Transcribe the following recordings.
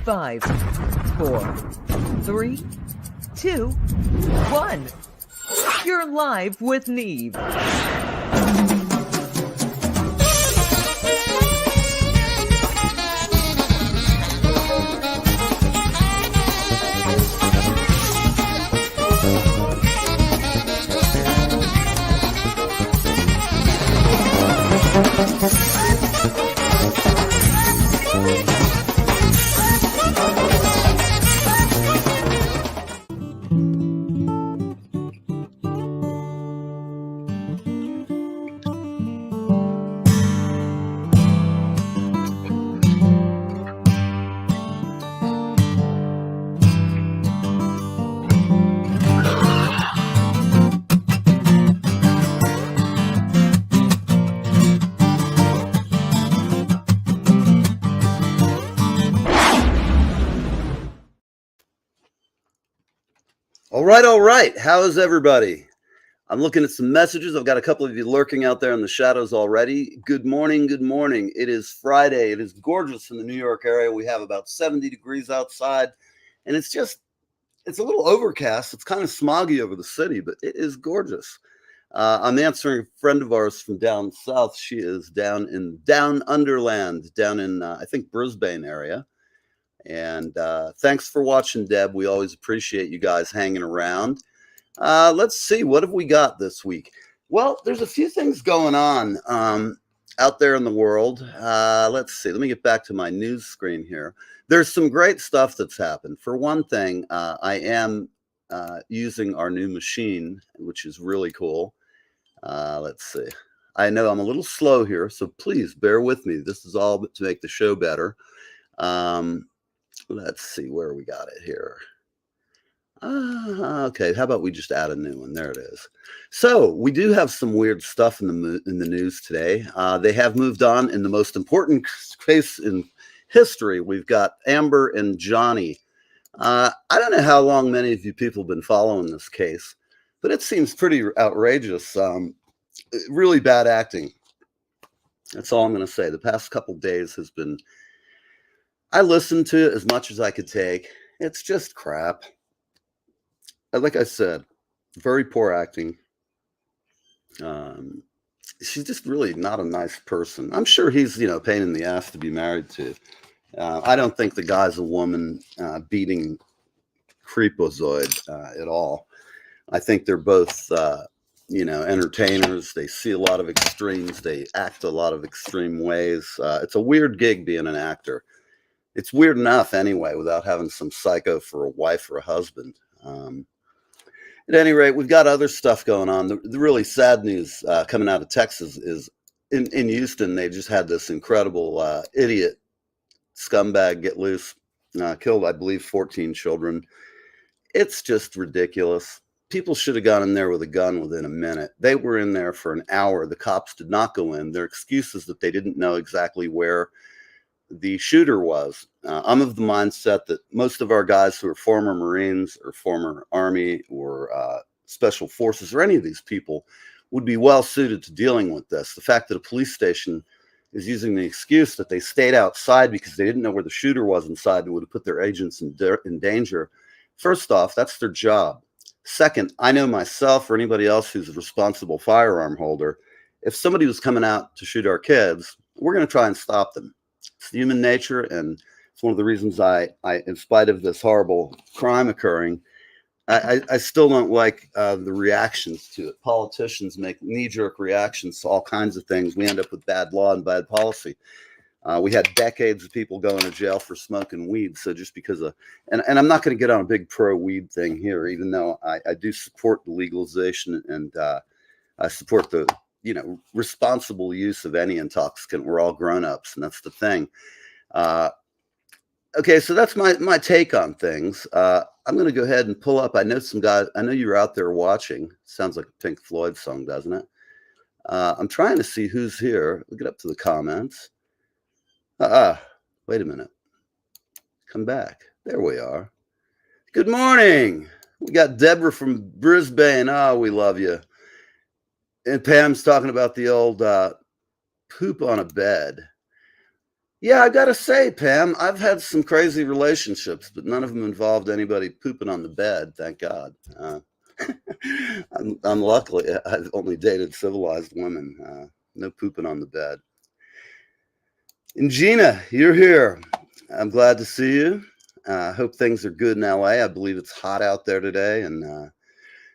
5, 4, 3, 2, 1. You're live with Neve. All right. How is everybody? I'm looking at some messages. I've got a couple of you lurking out there in the shadows already. Good morning. Good morning. It is Friday. It is gorgeous in the New York area. We have about 70 degrees outside, and it's a little overcast. It's kind of smoggy over the city, but it is gorgeous. I'm answering a friend of ours from down south. She is down underland, down in, I think, Brisbane area. And thanks for watching, Deb. We always appreciate you guys hanging around. Let's see, what have we got this week? Well, there's a few things going on out there in the world. Let's see. Let me get back to my news screen here. There's some great stuff that's happened. For one thing, I am using our new machine, which is really cool. Let's see. I know I'm a little slow here, so please bear with me. This is all to make the show better. Let's see where we got it here. Okay, how about we just add a new one? There it is. So we do have some weird stuff in the news today. They have moved on in the most important case in history. We've got Amber and Johnny. I don't know how long many of you people have been following this case, but it seems pretty outrageous. Really bad acting. That's all I'm going to say. The past couple days has been, I listened to it as much as I could take. It's just crap. Like I said, very poor acting. She's just really not a nice person. I'm sure he's, a pain in the ass to be married to. I don't think the guy's a woman beating creepozoid at all. I think they're both, entertainers. They see a lot of extremes. They act a lot of extreme ways. It's a weird gig being an actor. It's weird enough anyway, without having some psycho for a wife or a husband. At any rate, we've got other stuff going on. The really sad news coming out of Texas is in Houston, they just had this incredible idiot scumbag get loose, killed, I believe, 14 children. It's just ridiculous. People should have gone in there with a gun within a minute. They were in there for an hour. The cops did not go in. Their excuse is that they didn't know exactly where the shooter was. I'm of the mindset that most of our guys who are former Marines or former Army or Special Forces or any of these people would be well suited to dealing with this. The fact that a police station is using the excuse that they stayed outside because they didn't know where the shooter was inside and would have put their agents in danger. First off, that's their job. Second, I know myself or anybody else who's a responsible firearm holder, if somebody was coming out to shoot our kids, we're going to try and stop them. It's human nature, and it's one of the reasons I in spite of this horrible crime occurring, I still don't like the reactions to it. Politicians make knee-jerk reactions to all kinds of things. We end up with bad law and bad policy. We had decades of people going to jail for smoking weed. So just because of, and I'm not going to get on a big pro-weed thing here, even though I do support the legalization and I support the responsible use of any intoxicant. We're all grown-ups, and that's the thing. Okay, so that's my take on things. I'm going to go ahead and pull up. I know some guys. I know you're out there watching. Sounds like a Pink Floyd song, doesn't it? I'm trying to see who's here. Look it up to the comments. Wait a minute. Come back. There we are. Good morning. We got Deborah from Brisbane. Oh, we love you. And Pam's talking about the old poop on a bed. Yeah, I gotta say, Pam, I've had some crazy relationships, but none of them involved anybody pooping on the bed, thank God. Unluckily, I've only dated civilized women. No pooping on the bed. And Gina, you're here. I'm glad to see you. I hope things are good in LA. I believe it's hot out there today. And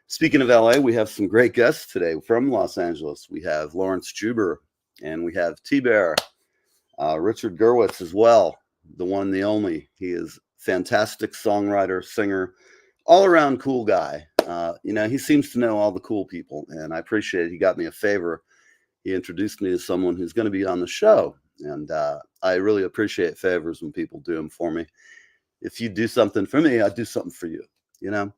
speaking of LA, we have some great guests today from Los Angeles. We have Lawrence Juber and we have T Bear, Richard Gerwitz as well, the one, the only. He is fantastic songwriter, singer, all around cool guy. He seems to know all the cool people, and I appreciate it. He got me a favor. He introduced me to someone who's going to be on the show, and I really appreciate favors when people do them for me. If you do something for me, I do something for you, you know?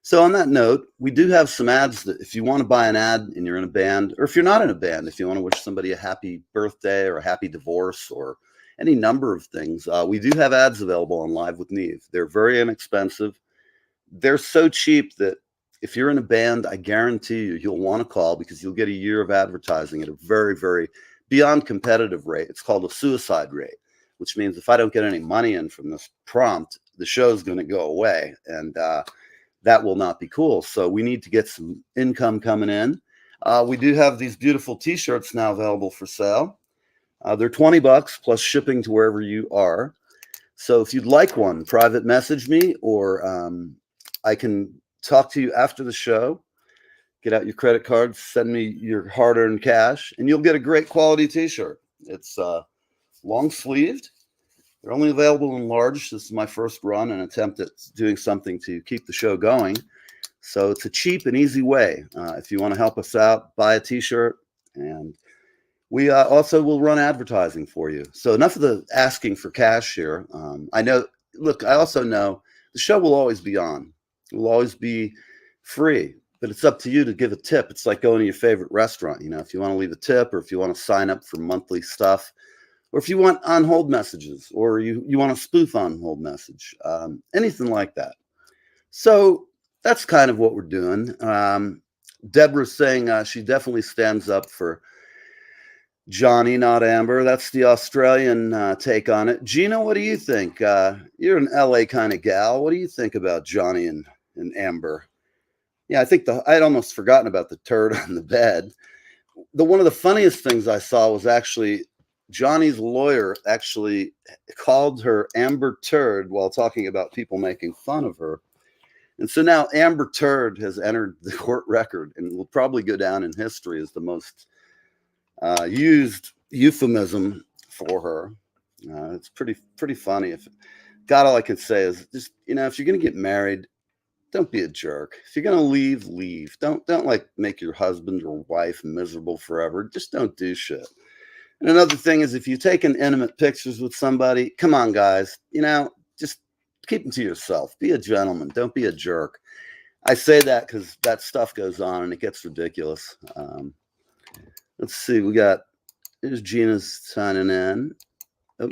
So on that note, we do have some ads that if you want to buy an ad and you're in a band, or if you're not in a band, if you want to wish somebody a happy birthday or a happy divorce or any number of things, we do have ads available on Live with Neve. They're very inexpensive. They're so cheap that if you're in a band, I guarantee you'll want to call because you'll get a year of advertising at a very, very beyond competitive rate. It's called a suicide rate, which means if I don't get any money in from this prompt, the show's going to go away. And that will not be cool. So we need to get some income coming in. We do have these beautiful t-shirts now available for sale. They're $20 plus shipping to wherever you are. So if you'd like one, private message me, or I can talk to you after the show. Get out your credit card, send me your hard-earned cash, and you'll get a great quality t-shirt. It's long sleeved. They're only available in large. This is my first run and attempt at doing something to keep the show going. So it's a cheap and easy way. If you want to help us out, buy a t-shirt, and we also will run advertising for you. So enough of the asking for cash here. I know, look, I also know the show will always be on. It will always be free, but it's up to you to give a tip. It's like going to your favorite restaurant. If you want to leave a tip or if you want to sign up for monthly stuff, or if you want on hold messages, or you want to spoof on hold message, anything like that. So that's kind of what we're doing. Deborah's saying she definitely stands up for Johnny, not Amber. That's the Australian take on it. Gina, what do you think? You're an LA kind of gal. What do you think about Johnny and Amber? Yeah, I think I'd almost forgotten about the turd on the bed. One of the funniest things I saw was actually Johnny's lawyer actually called her Amber Turd while talking about people making fun of her. And so now Amber Turd has entered the court record and will probably go down in history as the most used euphemism for her. It's pretty funny. God, all I can say is just, if you're going to get married, don't be a jerk. If you're going to leave, leave. Don't like make your husband or wife miserable forever. Just don't do shit. And another thing is if you're taking intimate pictures with somebody, come on, guys, just keep them to yourself. Be a gentleman. Don't be a jerk. I say that because that stuff goes on and it gets ridiculous. Let's see. Here's Gina's signing in. Oh,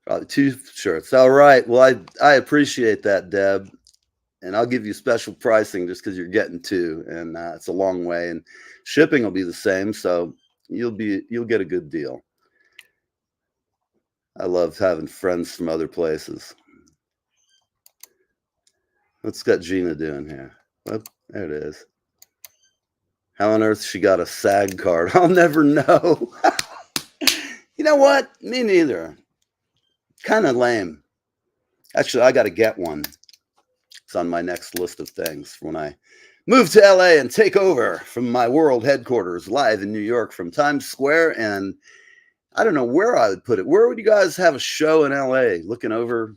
probably 2 shirts. All right. Well, I appreciate that, Deb. And I'll give you special pricing just because you're getting 2. And it's a long way. And shipping will be the same. So you'll get a good deal. I love having friends from other places. What's got Gina doing here? Oh, there it is. How on earth she got a SAG card? I'll never know. You know what? Me neither. Kind of lame. Actually, I got to get one. It's on my next list of things when I move to LA and take over from my world headquarters live in New York from Times Square. And I don't know where I would put it. Where would you guys have a show in LA looking over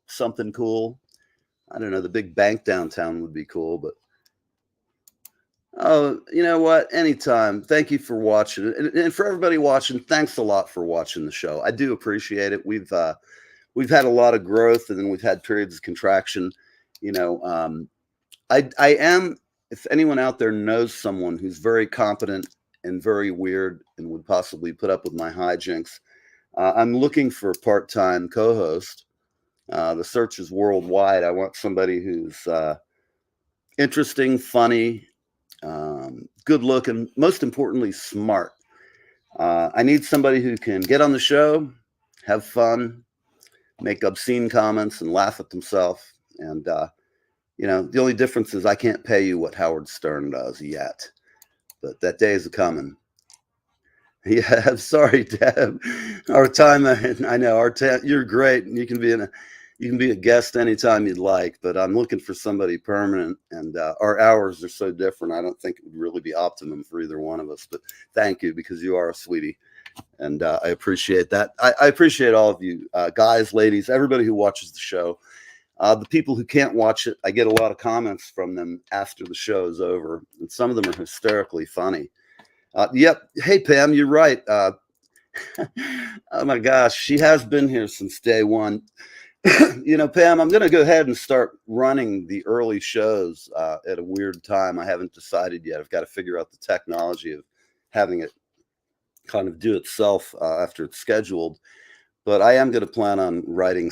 something cool? I don't know. The big bank downtown would be cool, but oh, you know what? Anytime. Thank you for watching. And for everybody watching, thanks a lot for watching the show. I do appreciate it. We've had a lot of growth and then we've had periods of contraction. I am, if anyone out there knows someone who's very competent and very weird and would possibly put up with my hijinks, I'm looking for a part-time co-host. The search is worldwide. I want somebody who's interesting, funny, good looking, most importantly, smart. I need somebody who can get on the show, have fun, make obscene comments, and laugh at themselves. And the only difference is I can't pay you what Howard Stern does yet, but that day is coming. Yeah, I'm sorry, Deb. Our time, I know you're great, and you can be a guest anytime you'd like. But I'm looking for somebody permanent, and our hours are so different. I don't think it would really be optimum for either one of us. But thank you, because you are a sweetie, and I appreciate that. I appreciate all of you, guys, ladies, everybody who watches the show. The people who can't watch it, I get a lot of comments from them after the show is over, and some of them are hysterically funny. Yep. Hey, Pam, you're right. Oh my gosh, she has been here since day one. Pam, I'm going to go ahead and start running the early shows at a weird time. I haven't decided yet. I've got to figure out the technology of having it kind of do itself after it's scheduled. But I am going to plan on writing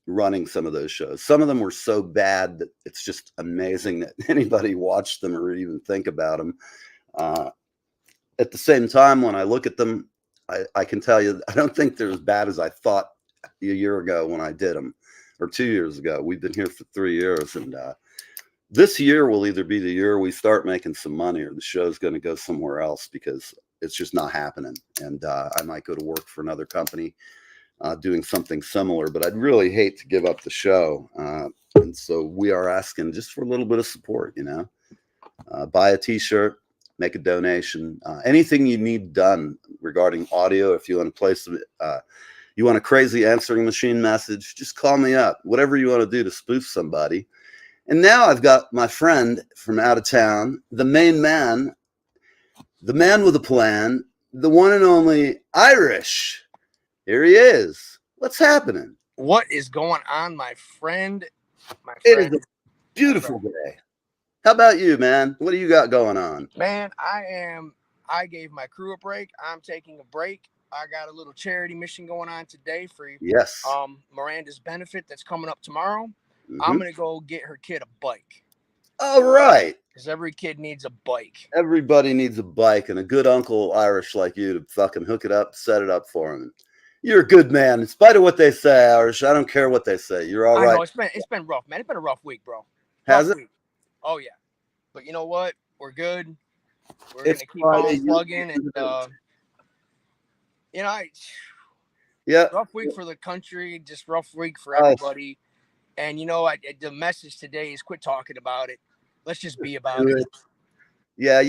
running some of those shows. Some of them were so bad that it's just amazing that anybody watched them or even think about them. At the same time, when I look at them, I can tell you, I don't think they're as bad as I thought a year ago when I did them, or 2 years ago. We've been here for 3 years, and this year will either be the year we start making some money, or the show's going to go somewhere else, because it's just not happening. And I might go to work for another company doing something similar, but I'd really hate to give up the show. And so we are asking just for a little bit of support, buy a t-shirt, make a donation, anything you need done regarding audio. If you want to play you want a crazy answering machine message, just call me up. Whatever you want to do to spoof somebody. And now I've got my friend from out of town, the main man, the man with a plan, the one and only Irish. Here he is. What's happening? What is going on, my friend? It is a beautiful day. How about you, man? What do you got going on? Man, I gave my crew a break. I'm taking a break. I got a little charity mission going on today for Miranda's benefit that's coming up tomorrow. Mm-hmm. I'm going to go get her kid a bike. All right. Because every kid needs a bike. Everybody needs a bike, and a good Uncle Irish like you to fucking hook it up, set it up for him. You're a good man. In spite of what they say, Irish, I don't care what they say. You're all right. I know, it's been rough, man. It's been a rough week, bro. Has it? Week. Oh, yeah. But you know what? We're good. We're going to keep on plugging. And, rough week for the country, just rough week for everybody. And, the message today is quit talking about it. Let's just be about it. Yeah,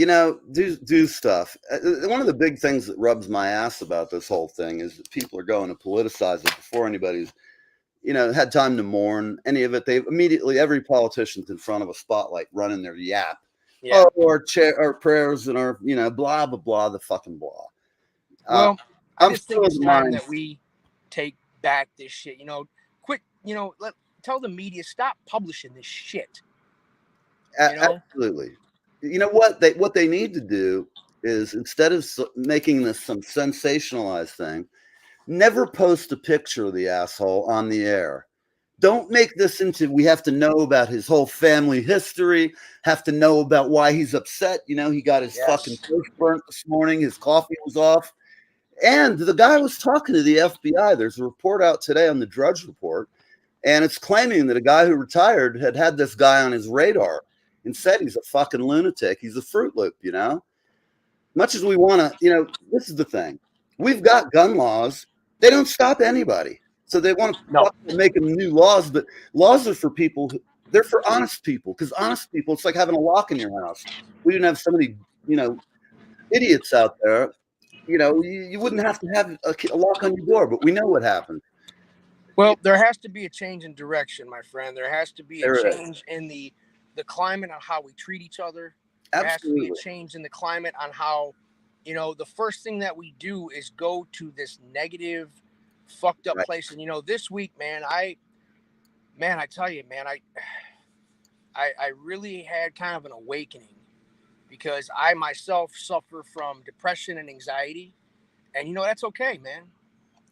do stuff. One of the big things that rubs my ass about this whole thing is that people are going to politicize it before anybody's, had time to mourn any of it. Every politician's in front of a spotlight running their yap. Yeah. Our prayers and our, blah, blah, blah, the fucking blah. Well, I just think it's time that we take back this shit. Quit, tell the media, stop publishing this shit. Absolutely. You know what they need to do is, instead of making this some sensationalized thing, never post a picture of the asshole on the air. Don't make this into, we have to know about his whole family history, have to know about why he's upset. He got his fucking toast burnt this morning. His coffee was off. And the guy was talking to the FBI. There's a report out today on the Drudge Report, and it's claiming that a guy who retired had this guy on his radar and said he's a fucking lunatic. He's a Fruit Loop, Much as we want to, this is the thing. We've got gun laws. They don't stop anybody. So they want to make them new laws, but laws are for people. They're for honest people, because honest people, it's like having a lock in your house. We didn't have so many, idiots out there. You wouldn't have to have a lock on your door, but we know what happened. Well, there has to be a change in direction, my friend. There has to be a change in the climate on how we treat each other. There has to be a change in the climate on how, the first thing that we do is go to this negative, fucked up place. And, this week, man, I tell you, man, I really had kind of an awakening, because I myself suffer from depression and anxiety. And, that's okay, man.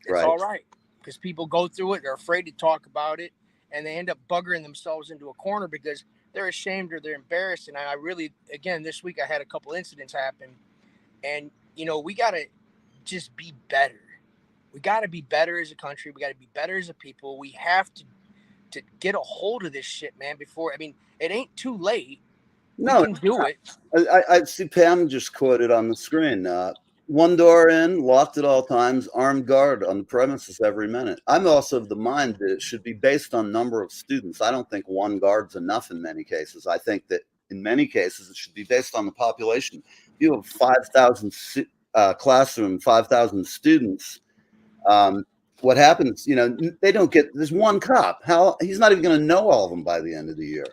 It's all right. Because people go through it. They're afraid to talk about it. And they end up buggering themselves into a corner because they're ashamed or they're embarrassed. And I really, again, this week I had a couple incidents happen. And we got to just be better. We got to be better as a country. We got to be better as a people. We have to get a hold of this shit, man, before, it ain't too late. No, we can do it. I see Pam just quoted on the screen. One door in, locked at all times, armed guard on the premises every minute. I'm also of the mind that it should be based on number of students. I don't think one guard's enough in many cases. I think that in many cases it should be based on the population. If you have 5,000 classroom, 5,000 students, what happens? They don't get. There's one cop. He's not even going to know all of them by the end of the year.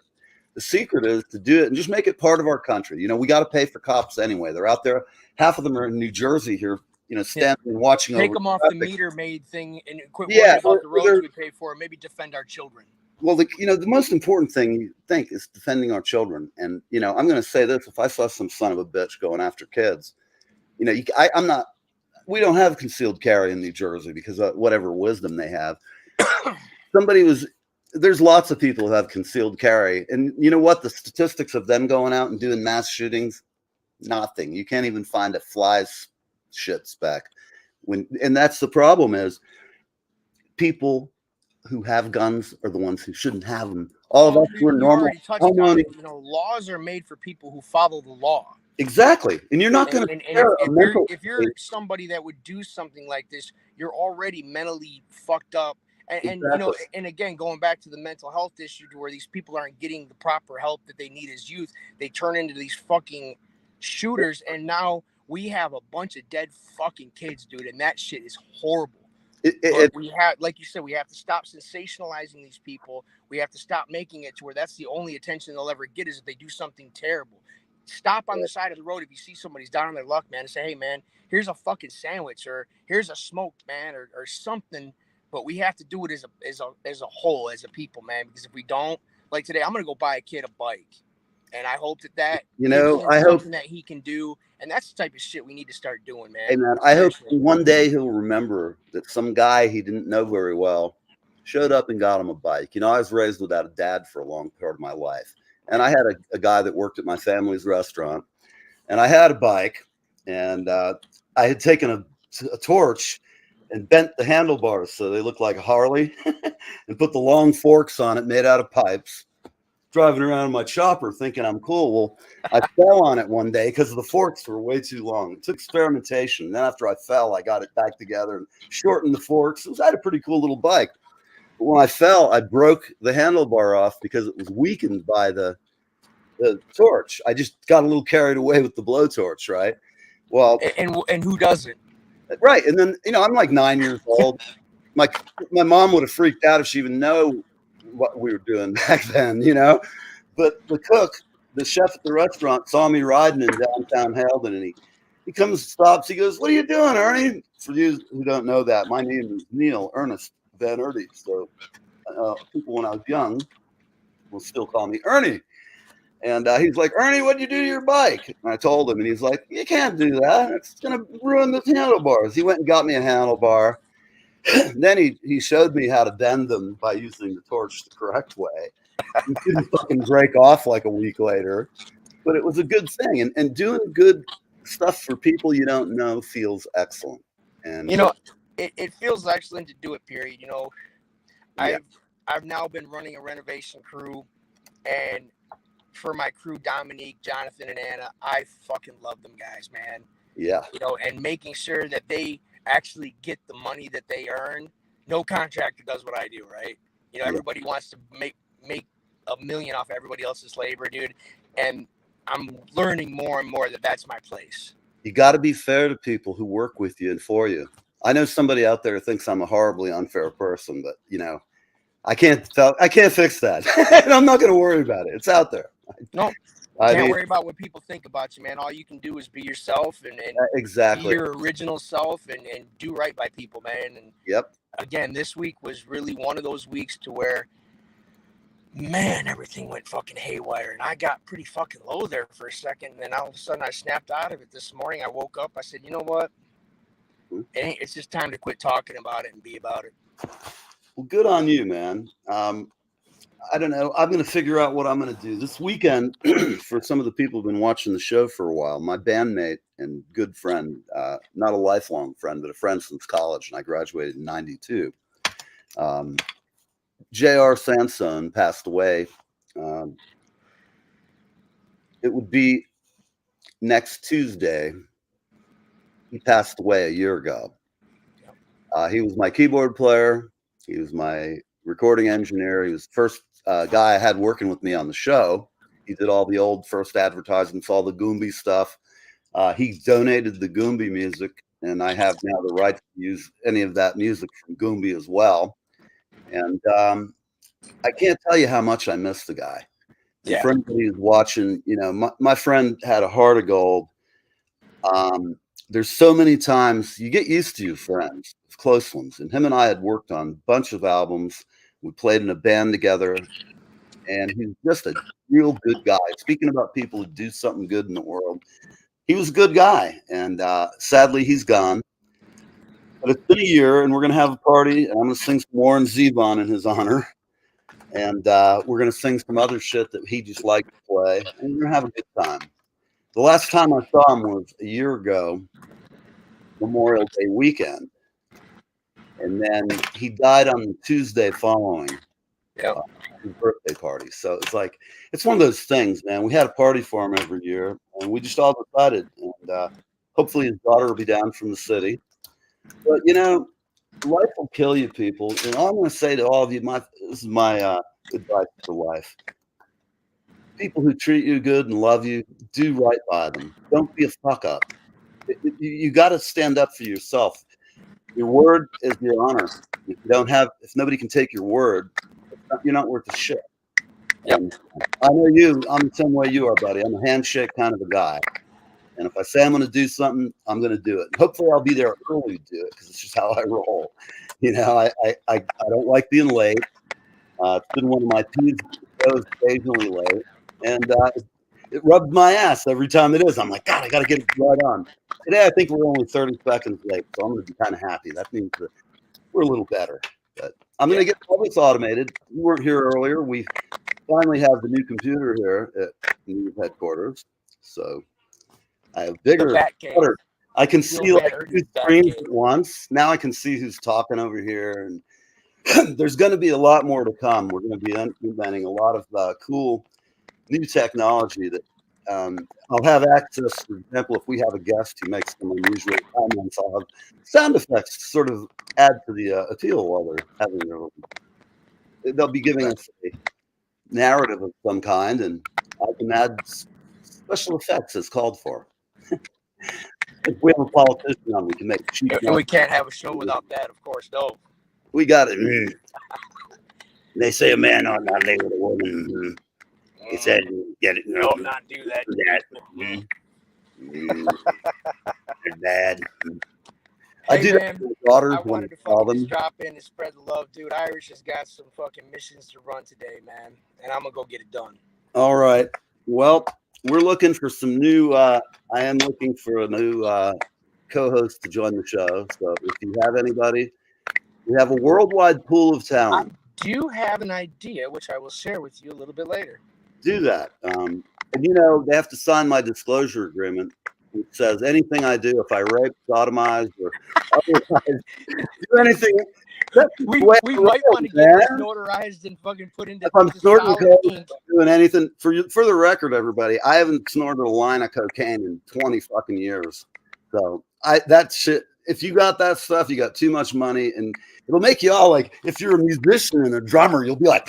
The secret is to do it and just make it part of our country. We got to pay for cops anyway. They're out there. Half of them are in New Jersey here, standing and watching Take over them off traffic. the meter maid thing and quit worrying about the roads we pay for, and maybe defend our children. Well, the most important thing you think is defending our children. And, I'm going to say this. If I saw some son of a bitch going after kids, I'm not, we don't have concealed carry in New Jersey because of whatever wisdom they have. There's lots of people who have concealed carry. And you know what? The statistics of them going out and doing mass shootings, nothing. You can't even find a fly's shit speck. And that's the problem is people who have guns are the ones who shouldn't have them. All of us who are normal. Already touched on it. Laws are made for people who follow the law. Exactly. And you're not going to if you're somebody that would do something like this, you're already mentally fucked up. And exactly. And again, going back to the mental health issue, to where these people aren't getting the proper help that they need as youth, they turn into these fucking shooters, and now we have a bunch of dead fucking kids, dude, and that shit is horrible. We have, like you said, we have to stop sensationalizing these people. We have to stop making it to where that's the only attention they'll ever get is if they do something terrible. Stop on the side of the road if you see somebody's down on their luck, man, and say, hey, man, here's a fucking sandwich, or here's a smoked, man, or something. But we have to do it as a whole, as a people, man, because if we don't, like today, I'm going to go buy a kid a bike. And I hope that I hope that he can do. And that's the type of shit we need to start doing, man. Hey, man, I hope one day he'll remember that some guy he didn't know very well showed up and got him a bike. I was raised without a dad for a long part of my life. And I had a guy that worked at my family's restaurant. And I had a bike. And I had taken a torch and bent the handlebars so they looked like a Harley and put the long forks on it made out of pipes. Driving around in my chopper thinking I'm cool. Well, I fell on it one day because the forks were way too long. It took experimentation. And then after I fell, I got it back together and shortened the forks. I had a pretty cool little bike. But when I fell, I broke the handlebar off because it was weakened by the torch. I just got a little carried away with the blowtorch, right? Well, and who doesn't? Right. And then, I'm like 9 years old. My mom would have freaked out if she even knew what we were doing back then, But the cook, the chef at the restaurant, saw me riding in downtown Halden, and he comes, stops. He goes, "What are you doing, Ernie?" For you who don't know that, my name is Neil Ernest Van Erdy. So people when I was young will still call me Ernie. And he's like, "Ernie, what'd you do to your bike?" And I told him, and he's like, "You can't do that. It's going to ruin the handlebars." He went and got me a handlebar. Then he showed me how to bend them by using the torch the correct way. He didn't fucking break off like a week later. But it was a good thing. And doing good stuff for people you don't know feels excellent. And it feels excellent to do it, period. I've now been running a renovation crew, and for my crew, Dominique, Jonathan, and Anna, I fucking love them guys, man. Yeah. And making sure that they actually get the money that they earn. No contractor does what I do, right? Everybody wants to make $1 million off everybody else's labor, dude. And I'm learning more and more that that's my place. You got to be fair to people who work with you and for you. I know somebody out there thinks I'm a horribly unfair person, but I can't fix that. And I'm not going to worry about it. It's out there. No. Can't worry about what people think about you, man. All you can do is be yourself and exactly be your original self and do right by people, man. And yep. Again, this week was really one of those weeks to where, man, everything went fucking haywire. And I got pretty fucking low there for a second. And then all of a sudden I snapped out of it this morning. I woke up. I said, you know what? It's just time to quit talking about it and be about it. Well, good on you, man. I don't know. I'm going to figure out what I'm going to do this weekend. For some of the people who've been watching the show for a while, my bandmate and good friend, not a lifelong friend, but a friend since college, and I graduated in '92. J.R. Sansone passed away. It would be next Tuesday. He passed away a year ago. He was my keyboard player. He was my recording engineer. He was the first guy I had working with me on the show. He did all the old first advertisements, all the Goombie stuff. He donated the Goombie music, and I have now the right to use any of that music from Goombie as well. And I can't tell you how much I miss the guy. Yeah. For anybody who's watching, you know, my friend had a heart of gold. There's so many times you get used to your friends, close ones, and him and I had worked on a bunch of albums. We played in a band together, and he's just a real good guy. Speaking about people who do something good in the world, he was a good guy, and sadly he's gone. But it's been a year, and we're going to have a party, and I'm going to sing some Warren Zevon in his honor, and we're going to sing some other shit that he just liked to play, and we're going to have a good time. The last time I saw him was a year ago, Memorial Day weekend, and then he died on the Tuesday following his birthday party. So it's like, it's one of those things, man. We had a party for him every year, and we just all decided, and hopefully his daughter will be down from the city. But you know, life will kill you, people. And all I'm going to say to all of you, this is my advice for life. People who treat you good and love you, do right by them. Don't be a fuck up. You got to stand up for yourself. Your word is your honor. If nobody can take your word, you're not worth a shit. And I know you. I'm the same way you are, buddy. I'm a handshake kind of a guy. And if I say I'm going to do something, I'm going to do it. And hopefully, I'll be there early to do it because it's just how I roll. You know, I don't like being late. It's been one of my peeves. I was occasionally late, and it rubs my ass every time it is. I'm like, God, I got to get it right on. Today, I think we're only 30 seconds late, so I'm going to be kind of happy. That means that we're a little better. But I'm going to get all this automated. You weren't here earlier. We finally have the new computer here at Neve headquarters, so I have bigger. I can see like 2 screens at once. Now I can see who's talking over here, and there's going to be a lot more to come. We're going to be implementing a lot of cool new technology that I'll have access. For example, if we have a guest who makes some unusual comments, I'll have sound effects to sort of add to the appeal while they're having their. They'll be giving us a narrative of some kind, and I can add special effects as called for. If we have a politician on, we can make cheap. And we can't have a show without that, of course. No. We got it. They say a man ought not lay with a woman. He said, "Get it? No, not do that." They're bad. Hey, I do man, that with daughters I wanted to fucking just drop in and spread the love, dude. Irish has got some fucking missions to run today, man, and I'm gonna go get it done. All right. Well, we're looking for some new. I am looking for a new co-host to join the show. So if you have anybody, we have a worldwide pool of talent. I do have an idea, which I will share with you a little bit later. Do that. And you know, they have to sign my disclosure agreement. It says anything I do, if I rape, sodomize, or otherwise do anything. We might want to get this notarized and fucking put into. If I'm snorting coke, doing anything for the record, everybody, I haven't snorted a line of cocaine in 20 fucking years. So that shit. If you got that stuff, you got too much money, and it'll make you all like. If you're a musician and a drummer, you'll be like,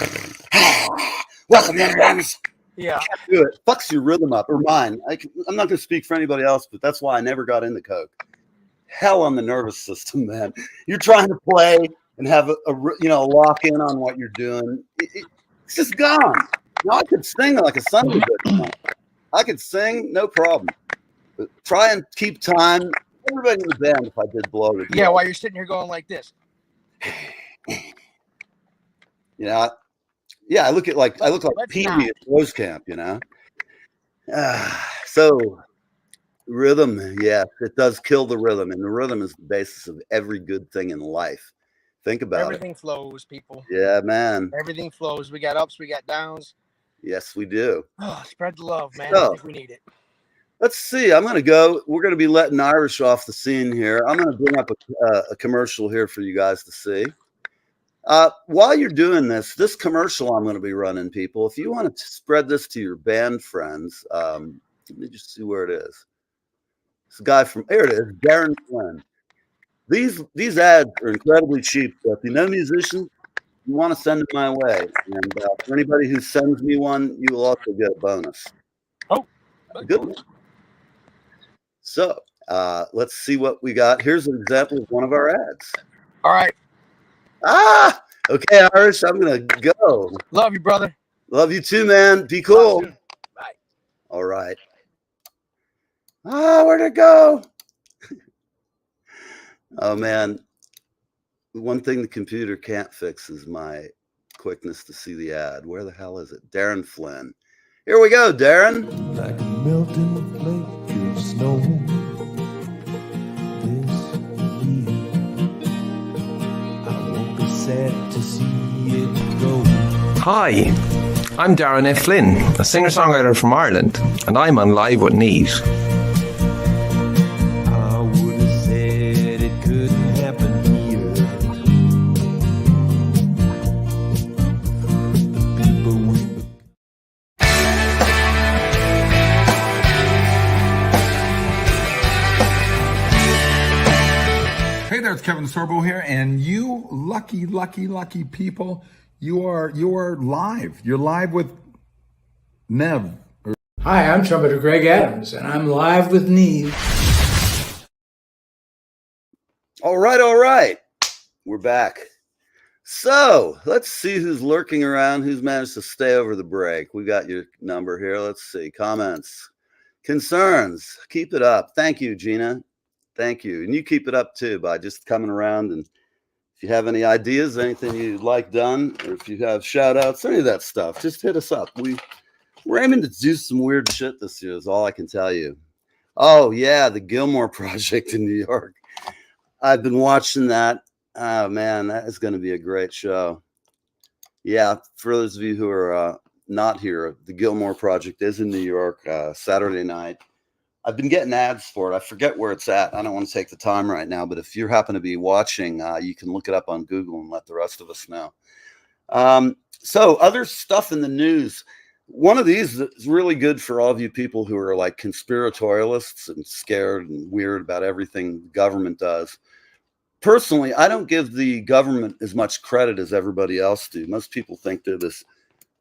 "Welcome, young drums." Yeah, do it. Fucks your rhythm up, or mine. I'm not going to speak for anybody else, but that's why I never got into coke. Hell on the nervous system, man. You're trying to play and have a lock in on what you're doing. It's just gone. Now I could sing like a Sunday bitch. I could sing, no problem. But try and keep time. Everybody in the band, if I did blow it. Yeah, while you're sitting here going like this. Yeah, I look like Pee-wee at Rose Camp, you know. So rhythm, yes, it does kill the rhythm, and the rhythm is the basis of every good thing in life. Think about Everything flows, people. Yeah, man. Everything flows. We got ups, we got downs. Yes, we do. Oh, spread the love, man. So, I think we need it. let's see. I'm going to go. We're going to be letting Irish off the scene here. I'm going to bring up a commercial here for you guys to see. While you're doing this commercial I'm going to be running, people, if you want to spread this to your band friends, let me just see where it is. This guy from, here it is, Darren Flynn. These ads are incredibly cheap. So if you know musicians, you want to send them my way. And for anybody who sends me one, you will also get a bonus. Oh, good one. So let's see what we got. Here's an example of one of our ads. All right. Okay, Irish, I'm going to go. Love you, brother. Love you too, man. Be cool. Bye. All right. Where'd it go? Oh, man. One thing the computer can't fix is my quickness to see the ad. Where the hell is it? Darren Flynn. Here we go, Darren. Like a melting flake of snow this year. I won't be sad to see it go. Hi, I'm Darren F. Flynn, a singer-songwriter from Ireland, and I'm on Live with Neve. I would have said it couldn't happen here. The people we Hey there, it's Kevin Sorbo here, and you lucky people, you are live. You're live with Neve. Hi, I'm trumpeter Greg Adams, and I'm live with Neve. All right. We're back. So let's see who's lurking around, who's managed to stay over the break. We got your number here. Let's see. Comments, concerns. Keep it up. Thank you, Gina. Thank you. And you keep it up too by just coming around. And if you have any ideas, anything you'd like done, or if you have shout outs, any of that stuff, just hit us up. We're aiming to do some weird shit this year is all I can tell you. Oh yeah, the Gilmore Project in New York. I've been watching that. Oh man, that is going to be a great show. Yeah, for those of you who are not here, the Gilmore Project is in New York, Saturday night. I've been getting ads for it. I forget where it's at. I don't want to take the time right now, but if you happen to be watching, you can look it up on Google and let the rest of us know. So other stuff in the news. One of these is really good for all of you people who are like conspiratorialists and scared and weird about everything the government does. Personally, I don't give the government as much credit as everybody else do. Most people think they're this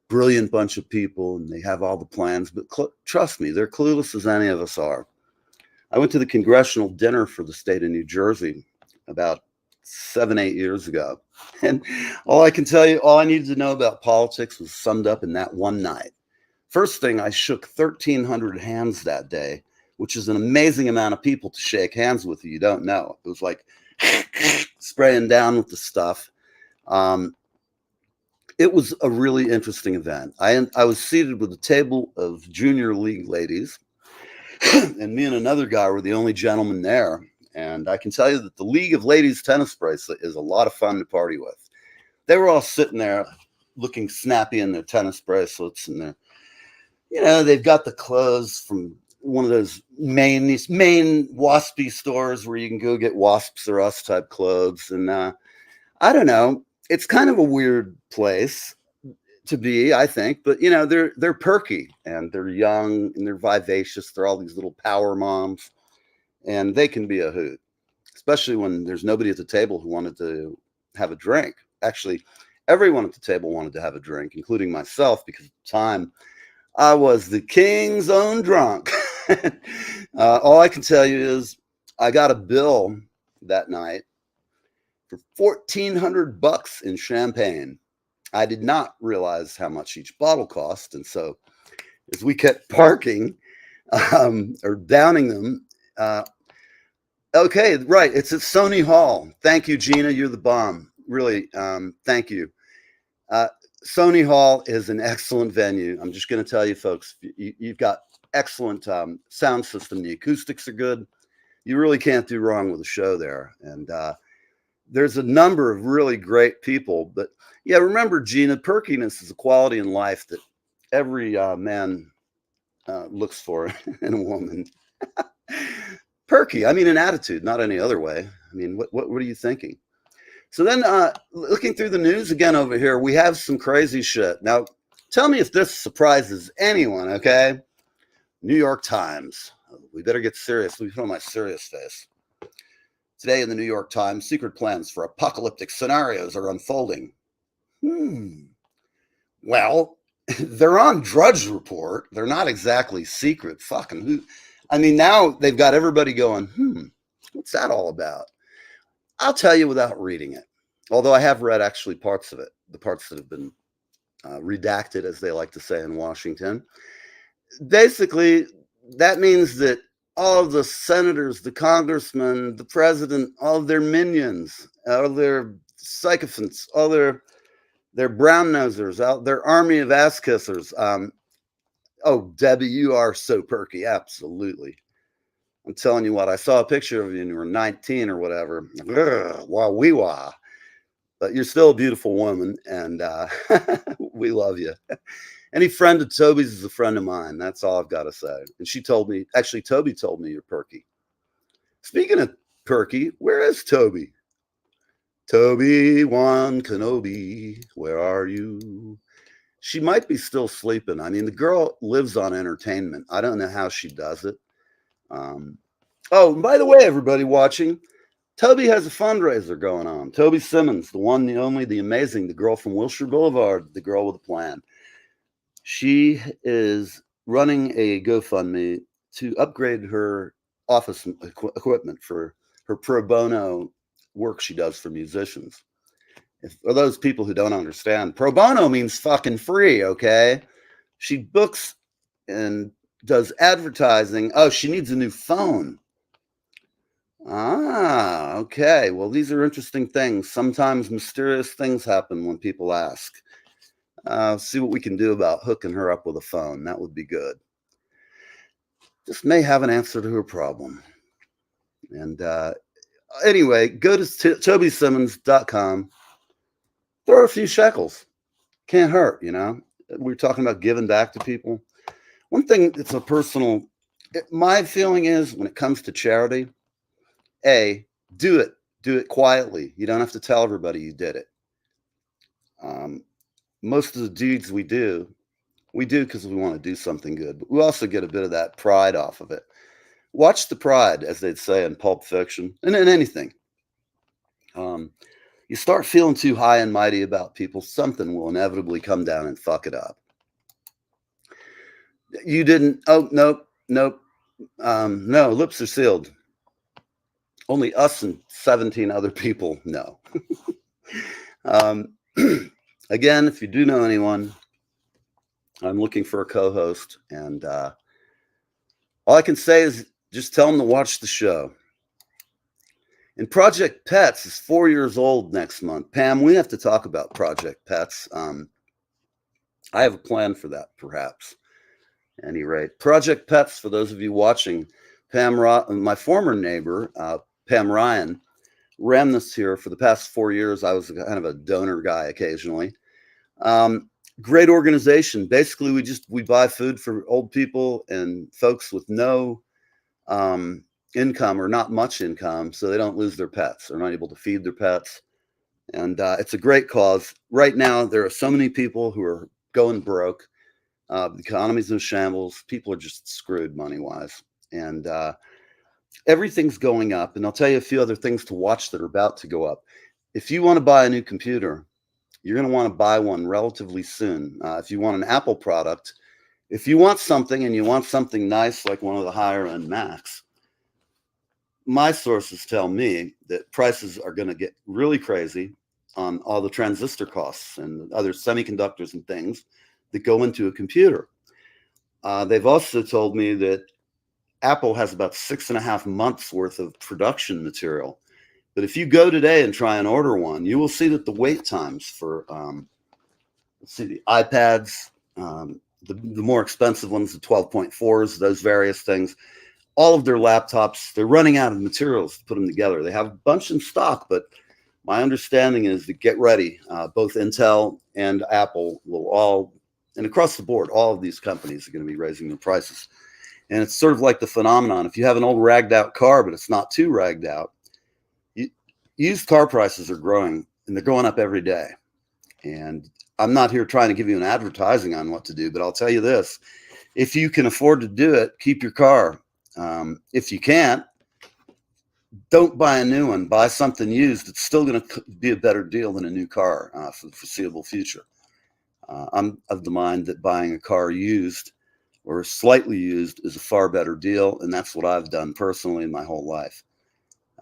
brilliant bunch of people and they have all the plans, but trust me, they're clueless as any of us are. I went to the congressional dinner for the state of New Jersey about 7-8 years ago. And all I can tell you, all I needed to know about politics was summed up in that one night. First thing, I shook 1,300 hands that day, which is an amazing amount of people to shake hands with you don't know. It was like spraying down with the stuff. It was a really interesting event. I was seated with a table of junior league ladies, and me and another guy were the only gentlemen there. And I can tell you that the League of Ladies tennis bracelet is a lot of fun to party with. They were all sitting there looking snappy in their tennis bracelets, and they've got the clothes from one of those main waspy stores where you can go get Wasps or Us type clothes. And I don't know. It's kind of a weird place to be, I think, but they're perky and they're young and they're vivacious. They're all these little power moms, and they can be a hoot, especially when there's nobody at the table who wanted to have a drink. Actually, everyone at the table wanted to have a drink, including myself, because at the time I was the king's own drunk. All I can tell you is I got a bill that night for $1,400 in champagne. I did not realize how much each bottle cost. And so as we kept parking or downing them, okay, right. It's at Sony Hall. Thank you, Gina. You're the bomb. Really, thank you. Sony Hall is an excellent venue. I'm just going to tell you, folks, you've got excellent sound system. The acoustics are good. You really can't do wrong with a show there. And there's a number of really great people. But yeah, remember, Gina, perkiness is a quality in life that every man looks for in a woman. Perky, I mean an attitude, not any other way. I mean, what are you thinking? So then looking through the news again over here, we have some crazy shit. Now, tell me if this surprises anyone, okay? New York Times. We better get serious. Let me put on my serious face. Today in the New York Times, secret plans for apocalyptic scenarios are unfolding. Well, they're on Drudge Report. They're not exactly secret. Fucking who? I mean, now they've got everybody going, what's that all about? I'll tell you without reading it. Although I have read actually parts of it, the parts that have been redacted, as they like to say in Washington. Basically, that means that all of the senators, the congressmen, the president, all of their minions, all their sycophants, all their brown nosers, out their army of ass kissers. Oh, Debbie, you are so perky. Absolutely. I'm telling you what, I saw a picture of you when you were 19 or whatever. Wah. But you're still a beautiful woman, and we love you. Any friend of Toby's is a friend of mine. That's all I've got to say. And she told me, actually, Toby told me you're perky. Speaking of perky, where is Toby? Toby Wan Kenobi, where are you? She might be still sleeping. I mean, the girl lives on entertainment. I don't know how she does it. Oh, and by the way, everybody watching, Toby has a fundraiser going on. Toby Simmons, the one, the only, the amazing, the girl from Wilshire Boulevard, the girl with a plan. She is running a GoFundMe to upgrade her office equipment for her pro bono work she does for musicians. For those people who don't understand, pro bono means fucking free, okay? She books and does advertising. Oh, she needs a new phone. Ah, okay. Well, these are interesting things. Sometimes mysterious things happen when people ask. See what we can do about hooking her up with a phone. That would be good. This may have an answer to her problem. And anyway, go to TobySimmons.com. Throw a few shekels. Can't hurt, you know. We're talking about giving back to people. One thing that's a personal, my feeling is when it comes to charity, do it quietly. You don't have to tell everybody you did it. Most of the deeds we do because we want to do something good, but we also get a bit of that pride off of it. Watch the pride, as they'd say in Pulp Fiction, and in anything. You start feeling too high and mighty about people, something will inevitably come down and fuck it up. You didn't, nope. No, lips are sealed. Only us and 17 other people know. Again, if you do know anyone, I'm looking for a co-host, and all I can say is just tell them to watch the show. And Project Pets is 4 years old next month. Pam, we have to talk about Project Pets. I have a plan for that, perhaps. At any rate, Project Pets, for those of you watching, my former neighbor, Pam Ryan, ran this here for the past 4 years. I was kind of a donor guy occasionally. Great organization. Basically, we buy food for old people and folks with no income or not much income, so they don't lose their pets. They're not able to feed their pets. And it's a great cause. Right now, there are so many people who are going broke. The economy's in shambles. People are just screwed money-wise. And everything's going up. And I'll tell you a few other things to watch that are about to go up. If you want to buy a new computer, you're going to want to buy one relatively soon. If you want an Apple product, if you want something and you want something nice like one of the higher-end Macs, my sources tell me that prices are going to get really crazy on all the transistor costs and other semiconductors and things that go into a computer. They've also told me that Apple has about 6.5 months worth of production material. But if you go today and try and order one, you will see that the wait times for, the iPads, the more expensive ones, the 12.4s, those various things, all of their laptops, they're running out of materials to put them together. They have a bunch in stock, but My understanding is that get ready, both Intel and Apple will all, and across the board, all of these companies are going to be raising their prices. And it's sort of like the phenomenon. If you have an old ragged out car, but it's not too ragged out, used car prices are growing, and they're going up every day. And I'm not here trying to give you an advertising on what to do, but I'll tell you this. If you can afford to do it, keep your car. If you can't, don't buy a new one. Buy something used. It's still going to be a better deal than a new car for the foreseeable future. I'm of the mind that buying a car used or slightly used is a far better deal, and that's what I've done personally in my whole life.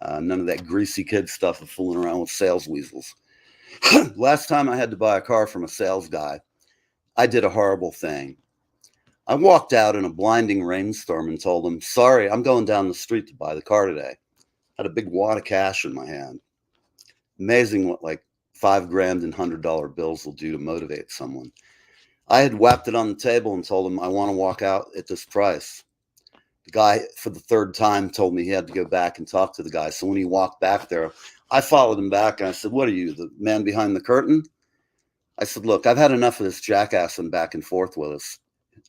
None of that greasy kid stuff of fooling around with sales weasels. Last time I had to buy a car from a sales guy, I did a horrible thing. I walked out in a blinding rainstorm and told him, sorry, I'm going down the street to buy the car today. I had a big wad of cash in my hand. Amazing what like $5,000 and $100 bills will do to motivate someone. I had whapped it on the table and told him I want to walk out at this price. The guy, for the third time, told me he had to go back and talk to the guy. So when he walked back there, I followed him back and I said, what are you, the man behind the curtain? I said, look, I've had enough of this jackassing back and forth with us.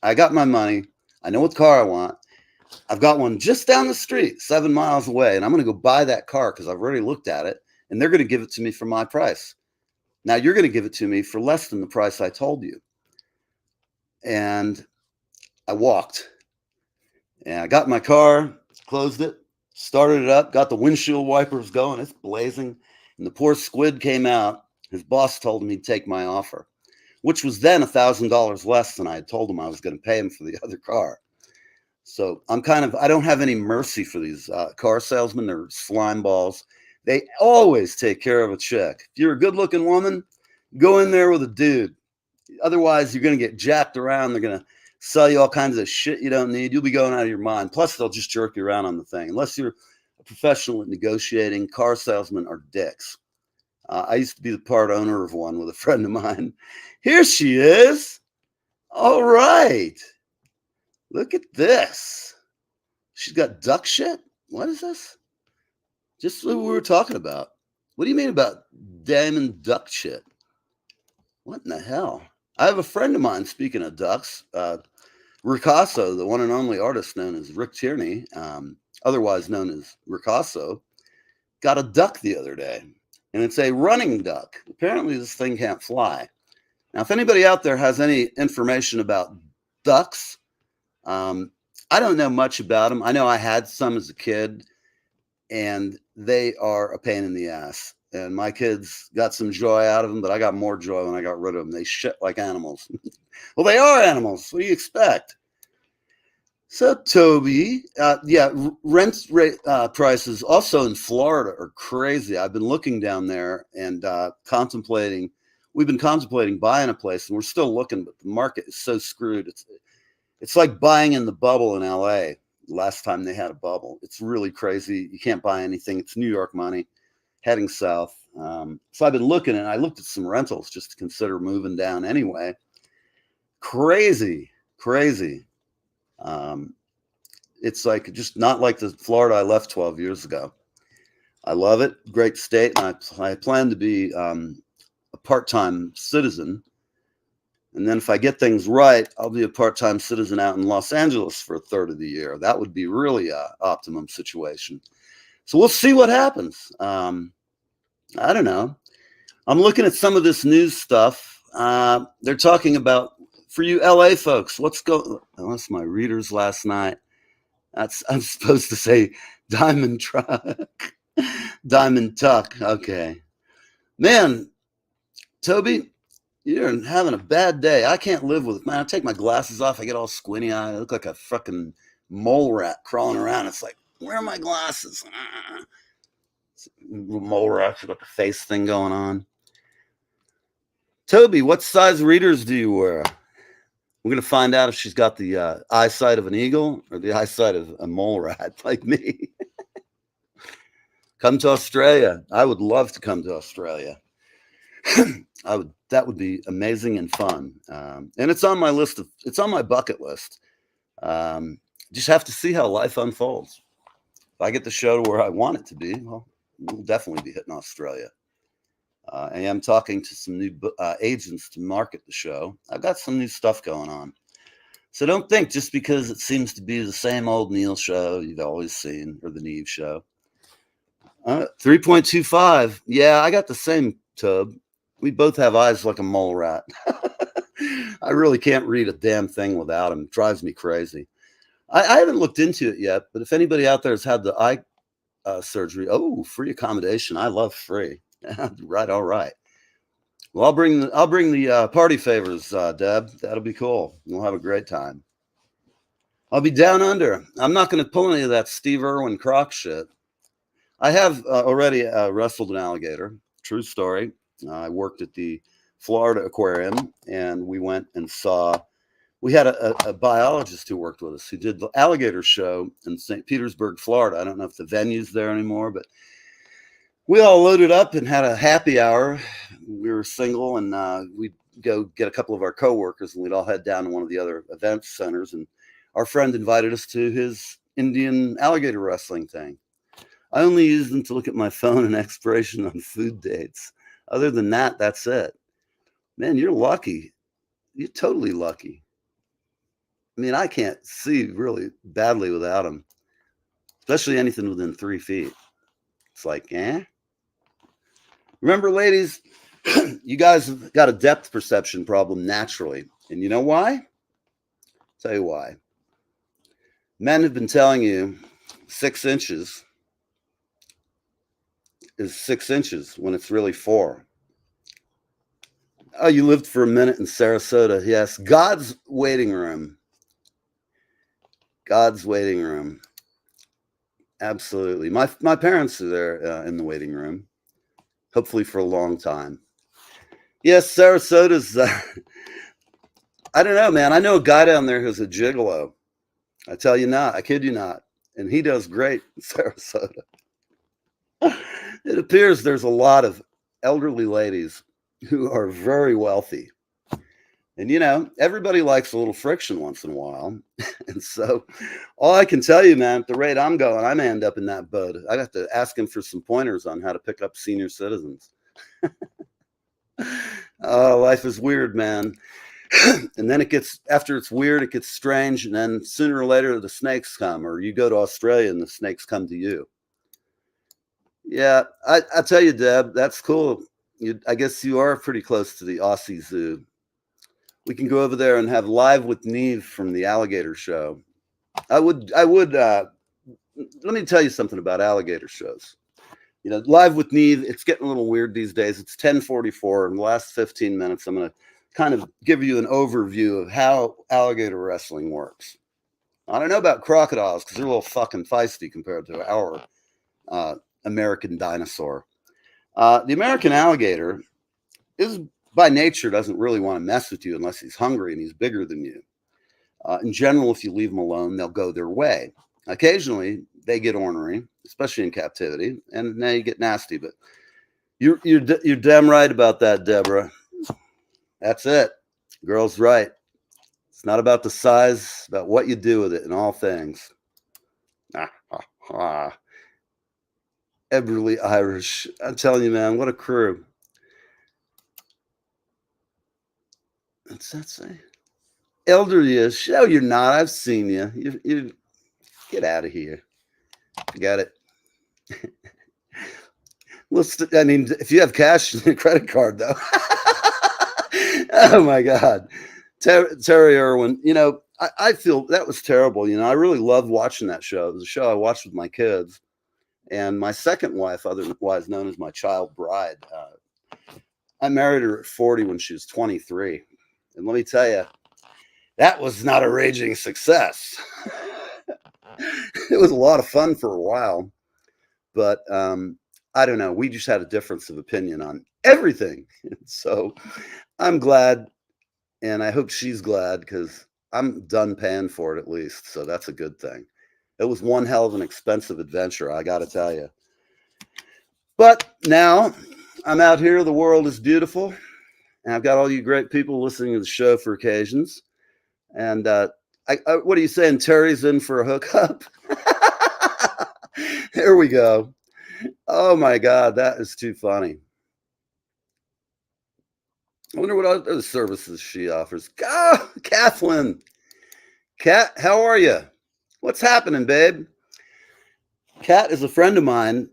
I got my money. I know what car I want. I've got one just down the street, 7 miles away, and I'm going to go buy that car because I've already looked at it, and they're going to give it to me for my price. Now you're going to give it to me for less than the price I told you. And I walked. And I got in my car, closed it, started it up, got the windshield wipers going. It's blazing. And the poor squid came out. His boss told him he'd take my offer, which was then $1,000 less than I had told him I was going to pay him for the other car. So I don't have any mercy for these car salesmen. They're slime balls. They always take care of a chick. If you're a good looking woman, go in there with a dude. Otherwise, you're going to get jacked around. They're going to sell you all kinds of shit you don't need. You'll be going out of your mind. Plus, they'll just jerk you around on the thing. Unless you're a professional at negotiating, car salesmen are dicks. I used to be the part owner of one with a friend of mine. Here she is. All right. Look at this. She's got duck shit. What is this? Just what we were talking about. What do you mean about diamond duck shit? What in the hell? I have a friend of mine, speaking of ducks, Ricasso, the one and only artist known as Rick Tierney, otherwise known as Ricasso, got a duck the other day. And it's a running duck. Apparently this thing can't fly. Now, if anybody out there has any information about ducks, I don't know much about them. I know I had some as a kid, and they are a pain in the ass. And my kids got some joy out of them, but I got more joy when I got rid of them. They shit like animals. Well, they are animals. What do you expect? So, Toby, rent prices also in Florida are crazy. I've been looking down there and contemplating. We've been contemplating buying a place, and we're still looking, but the market is so screwed. It's like buying in the bubble in LA. Last time they had a bubble. It's really crazy. You can't buy anything. It's New York money. Heading south. So I've been looking, and I looked at some rentals just to consider moving down anyway. Crazy. It's like just not like the Florida I left 12 years ago. I love it. Great state. And I plan to be a part-time citizen. And then if I get things right, I'll be a part-time citizen out in Los Angeles for a third of the year. That would be really an optimum situation. So we'll see what happens. I don't know. I'm looking at some of this news stuff. They're talking about, for you LA folks, unless my readers last night, I'm supposed to say Diamond Truck, Diamond Tuck. Okay. Man, Toby, you're having a bad day. I can't live with it. Man, I take my glasses off. I get all squinty eyed. I look like a fucking mole rat crawling around. It's like, where are my glasses? Mole rats got the face thing going on. Toby, what size readers do you wear? We're going to find out if she's got the eyesight of an eagle or the eyesight of a mole rat like me. Come to Australia. I would love to come to Australia. That would be amazing and fun. And it's on my list it's on my bucket list. Just have to see how life unfolds. If I get the show to where I want it to be, well, we'll definitely be hitting Australia. I am talking to some new agents to market the show. I've got some new stuff going on. So don't think just because it seems to be the same old Neil show you've always seen, or the Neve show. 3.25. Yeah, I got the same tub. We both have eyes like a mole rat. I really can't read a damn thing without him. It drives me crazy. I haven't looked into it yet, but if anybody out there has had the eye surgery, free accommodation. I love free. Right, all right. Well, I'll bring the party favors, Deb. That'll be cool. We'll have a great time. I'll be down under. I'm not going to pull any of that Steve Irwin Croc shit. I have already wrestled an alligator. True story. I worked at the Florida Aquarium, and we went and saw. We had a biologist who worked with us who did the alligator show in St. Petersburg, Florida. I don't know if the venue's there anymore, but we all loaded up and had a happy hour. We were single, and we'd go get a couple of our coworkers, and we'd all head down to one of the other event centers. And our friend invited us to his Indian alligator wrestling thing. I only used them to look at my phone and expiration on food dates. Other than that, that's it. Man, you're lucky. You're totally lucky. I mean, I can't see really badly without them, especially anything within 3 feet. It's like, Remember, ladies, you guys have got a depth perception problem naturally. And you know why? I'll tell you why. Men have been telling you 6 inches is 6 inches when it's really 4. Oh, you lived for a minute in Sarasota. Yes, God's waiting room. God's waiting room. Absolutely. My parents are there in the waiting room, hopefully for a long time. Yes, Sarasota's, I don't know, man. I know a guy down there who's a gigolo. I tell you not, I kid you not. And he does great in Sarasota. It appears there's a lot of elderly ladies who are very wealthy. And, you know, everybody likes a little friction once in a while. And so all I can tell you, man, at the rate I'm going, I may end up in that boat. I have to ask him for some pointers on how to pick up senior citizens. Oh, life is weird, man. And then after it's weird, it gets strange. And then sooner or later, the snakes come, or you go to Australia and the snakes come to you. Yeah, I tell you, Deb, that's cool. I guess you are pretty close to the Aussie Zoo. We can go over there and have Live with Neve from the alligator show. I would. Let me tell you something about alligator shows. You know, Live with Neve, it's getting a little weird these days. It's 10:44. In the last 15 minutes, I'm going to kind of give you an overview of how alligator wrestling works. I don't know about crocodiles because they're a little fucking feisty compared to our American dinosaur. The American alligator is by nature doesn't really want to mess with you unless he's hungry and he's bigger than you. In general, if you leave them alone, they'll go their way. Occasionally, they get ornery, especially in captivity, and now you get nasty. But you're damn right about that, Deborah. That's it. Girl's right. It's not about the size, it's about what you do with it in all things. Eberly Irish. I'm telling you, man, what a crew. What's that say? Elderly-ish. Oh, you're not. I've seen you. You get out of here. Got it. I mean, if you have cash in your credit card, though. Oh my God. Terry Irwin. You know, I feel that was terrible. You know, I really loved watching that show. It was a show I watched with my kids. And my second wife, otherwise known as my child bride, I married her at 40 when she was 23. And let me tell you, that was not a raging success. It was a lot of fun for a while. But I don't know. We just had a difference of opinion on everything. So I'm glad. And I hope she's glad because I'm done paying for it at least. So that's a good thing. It was one hell of an expensive adventure, I got to tell you. But now I'm out here. The world is beautiful. And I've got all you great people listening to the show for occasions. And what are you saying? Terry's in for a hookup? Here we go. Oh, my God. That is too funny. I wonder what other services she offers. Ah, Kathleen. Kat, how are you? What's happening, babe? Kat is a friend of mine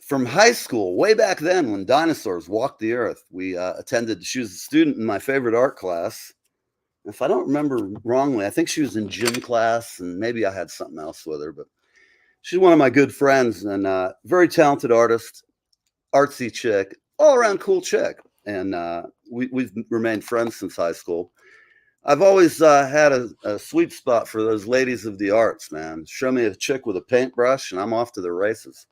from high school, way back then when dinosaurs walked the earth. We attended, she was a student in my favorite art class. If I don't remember wrongly, I think she was in gym class, and maybe I had something else with her, but she's one of my good friends and very talented artist, artsy chick, all around cool chick. And we've remained friends since high school. I've always had a sweet spot for those ladies of the arts, man. Show me a chick with a paintbrush and I'm off to the races.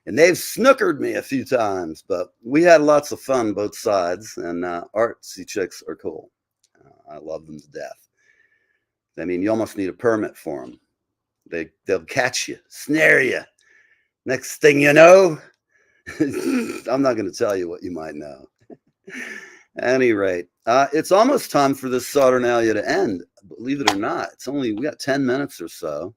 And they've snookered me a few times, but we had lots of fun both sides, and artsy chicks are cool. I love them to death. I mean, you almost need a permit for them. They'll catch you, snare you. Next thing you know, I'm not going to tell you what you might know. At any rate, it's almost time for this Saturnalia to end. Believe it or not, we got 10 minutes or so.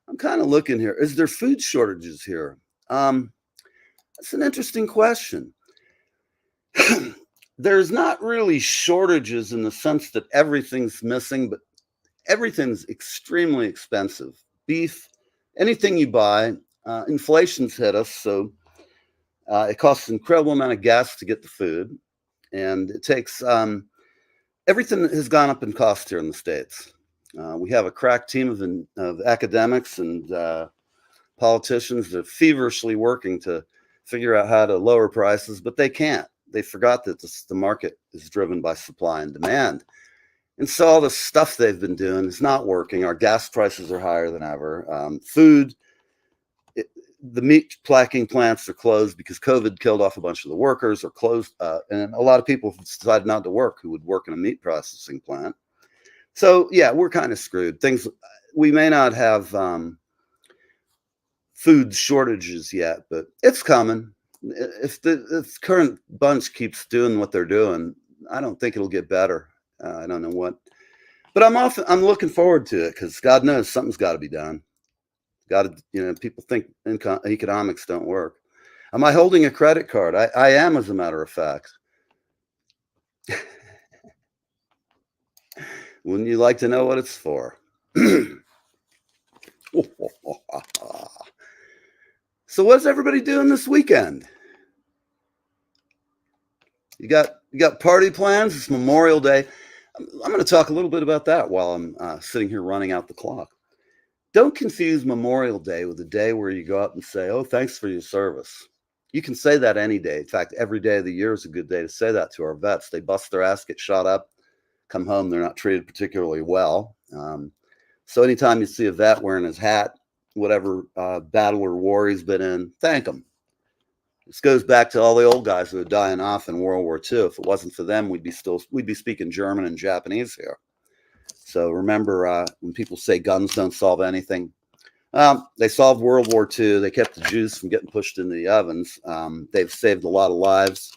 I'm kind of looking here. Is there food shortages here? That's an interesting question. There's not really shortages in the sense that everything's missing, but everything's extremely expensive. Beef, anything you buy, inflation's hit us, so it costs an incredible amount of gas to get the food, and it takes everything has gone up in cost here in the States. We have a crack team of academics and politicians that are feverishly working to figure out how to lower prices, but they can't. They forgot that the market is driven by supply and demand. And so all the stuff they've been doing is not working. Our gas prices are higher than ever. Food, the meat packing plants are closed because COVID killed off a bunch of the workers, or closed. And a lot of people decided not to work who would work in a meat processing plant. So yeah, we're kind of screwed. We may not have food shortages yet, but it's coming. If the current bunch keeps doing what they're doing, I don't think it'll get better. I don't know what, but I'm looking forward to it because God knows something's got to be done. People think economics don't work. Am I holding a credit card? I am, as a matter of fact. Wouldn't you like to know what it's for? So what's everybody doing this weekend? You got party plans? It's Memorial Day. I'm going to talk a little bit about that while I'm sitting here running out the clock. Don't confuse Memorial Day with a day where you go out and say, oh, thanks for your service. You can say that any day. In fact, every day of the year is a good day to say that to our vets. They bust their ass, get shot up, come home, they're not treated particularly well. So anytime you see a vet wearing his hat, whatever battle or war he's been in, thank him. This goes back to all the old guys who were dying off in World War II. If it wasn't for them, we'd be speaking German and Japanese here. So remember, when people say guns don't solve anything, they solved World War II. They kept the Jews from getting pushed into the ovens. They've saved a lot of lives.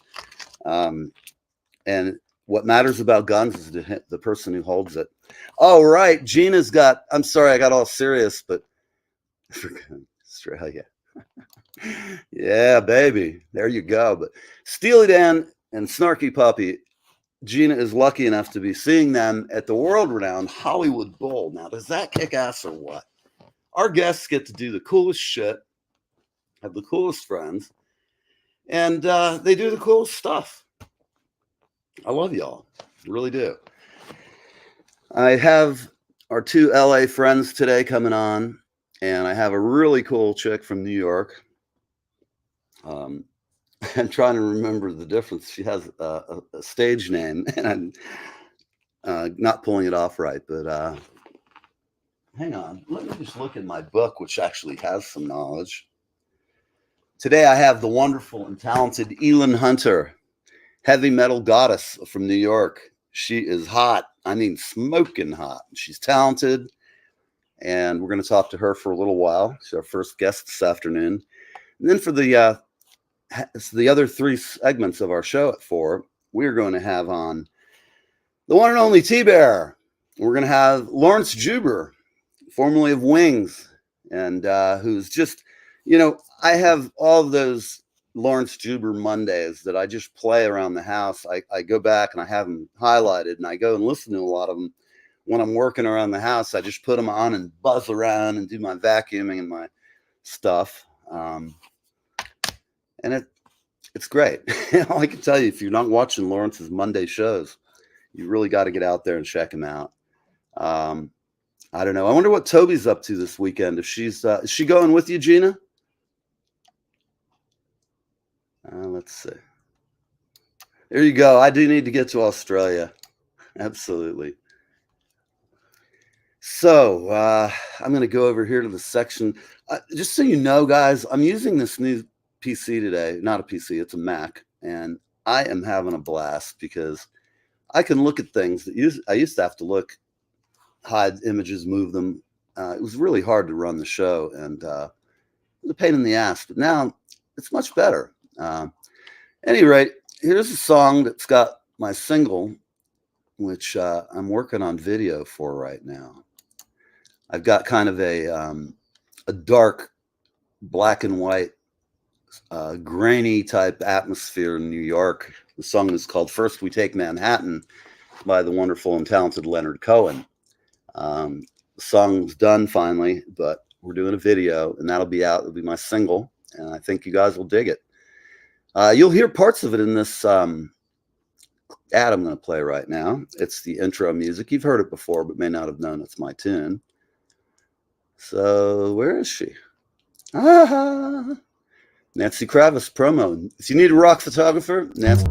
And what matters about guns is the person who holds it. Oh, right. I'm sorry, I got all serious, but Australia. Yeah, baby. There you go. But Steely Dan and Snarky Puppy, Gina is lucky enough to be seeing them at the world-renowned Hollywood Bowl. Now, does that kick ass or what? Our guests get to do the coolest shit, have the coolest friends, and they do the coolest stuff. I love y'all. I really do. I have our two LA friends today coming on, and I have a really cool chick from New York. I'm trying to remember the difference. She has a stage name, and I'm not pulling it off right, but hang on. Let me just look in my book, which actually has some knowledge. Today, I have the wonderful and talented Elin Hunter, heavy metal goddess from New York. She is hot. I mean, smoking hot. She's talented, and we're going to talk to her for a little while. She's our first guest this afternoon. And then for the other three segments of our show at 4, we're going to have on the one and only T-Bear. We're going to have Lawrence Juber, formerly of Wings, and who's just, I have all of those Lawrence Juber Mondays that I just play around the house. I go back and I have them highlighted, and I go and listen to a lot of them when I'm working around the house. I just put them on and buzz around and do my vacuuming and my stuff. And it's great. All I can tell you, if you're not watching Lawrence's Monday shows, you really got to get out there and check him out. I don't know. I wonder what Toby's up to this weekend. If she's is she going with you, Gina? Let's see. There you go. I do need to get to Australia. Absolutely. So I'm going to go over here to the section. Just so you know, guys, I'm using this new PC today. Not a PC, it's a Mac. And I am having a blast because I can look at things that I used to have to look, hide images, move them. It was really hard to run the show, and it was a pain in the ass. But now it's much better. Any rate, here's a song that's got my single, which I'm working on video for right now. I've got kind of a dark black and white, grainy type atmosphere in New York. The song is called First We Take Manhattan by the wonderful and talented Leonard Cohen. The song's done finally, but we're doing a video, and that'll be out. It'll be my single, and I think you guys will dig it. You'll hear parts of it in this ad I'm going to play right now. It's the intro music. You've heard it before, but may not have known it's my tune. So where is she? Nancy Kravitz promo. If you need a rock photographer, Nancy.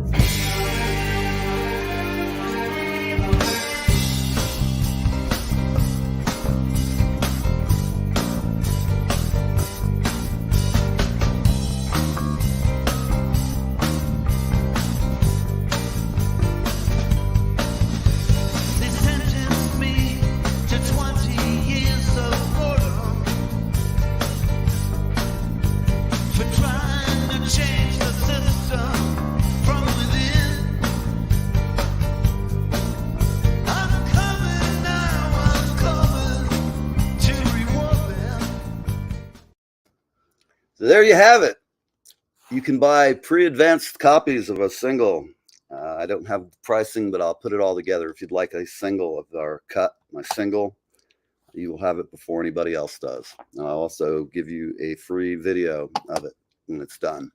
So there you have it. You can buy pre-advanced copies of a single. I don't have pricing, but I'll put it all together. If you'd like a single of our cut, my single, you will have it before anybody else does. And I'll also give you a free video of it when it's done.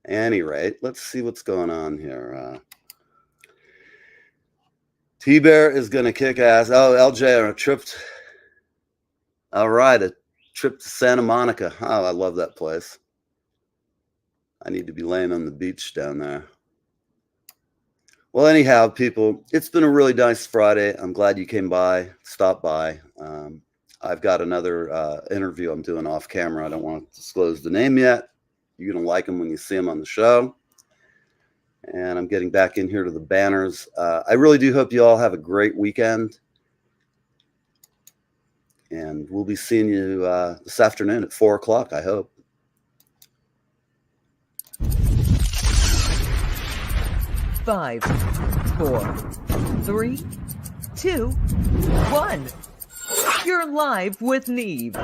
At any rate, let's see what's going on here. T-Bear is going to kick ass. Oh, LJ on a trip. All right, a trip to Santa Monica. Oh, I love that place. I need to be laying on the beach down there. Well, anyhow, people, it's been a really nice Friday. I'm glad you came by, stopped by. I've got another interview I'm doing off camera. I don't want to disclose the name yet. You're going to like him when you see him on the show. And I'm getting back in here to the banners. I really do hope you all have a great weekend. And we'll be seeing you this afternoon at 4 o'clock, I hope. Five, 4, 3, 2, 1. You're live with Neve.